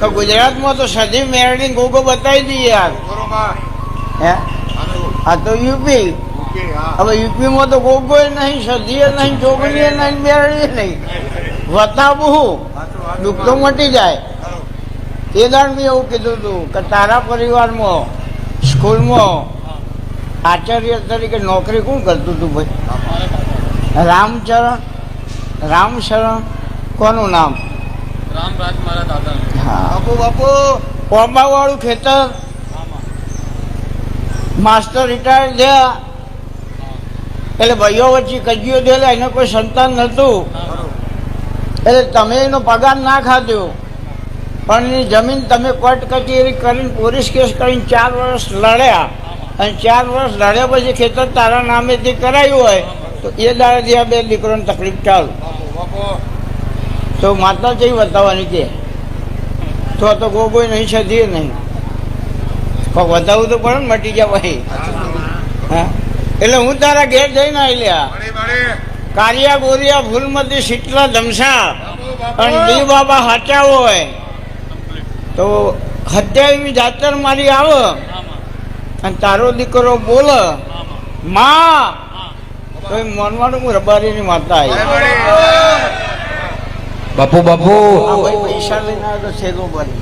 તો ગુજરાતમાં તો સધી મેળવી ગોગો બતાવી દઈએ યાર. હે આ તો યુપી. હવે યુપીમાં તો ગોગો નહીં, સધીએ નહીં, જોગણીએ નહીં, મેળવી નહીં. વતાવું દુઃખ તો મટી જાય. એ દાડ મેં એવું કીધું હતું કે તારા પરિવારમાં સ્કૂલમાં આચાર્ય તરીકે નોકરી કોણ કરતું હતું ભાઈ? રામશરણ કોનું નામ? રામરાજ મારા દાદા. હા બાપુ બાપુ કોંબાવાળું ખેતર માસ્ટર રિટાયર થયા એટલે ભાઈઓ વચ્ચે કજિયો થયેલા, એને કોઈ સંતાન નહોતું એટલે તમે એનો પગાર ના ખાધો પણ એની જમીન તમે કોર્ટ કચેરી કરીને પોલીસ કેસ કરીને 4 વર્ષ લડ્યા અને 4 વર્ષ લડ્યા પછી ખેતર તારા નામેથી કરાયું હોય તો એ દાડાથી આ બે દીકરોને તકલીફ ચાલુ. તો માતા જેવી બતાવવાની કે તો ગોગોય નહીં, સધીએ નહીં. બતાવવું તો પડે ને, મટી જાય ભાઈ. હા એટલે હું તારા ઘેર જઈને આવ્યા કારિયા ગોરિયા ફૂલમતી શીતલા ધમસા અને દી બાબા હાચા હોય તો 27મી જાતર મારી આવે અને તારો દીકરો બોલ માં તો એ મનવાનું હું રબારીની માતા આવી. બાપુ બાપુ પૈસા લઈને આવ્યો તો છેલ્લો ભરી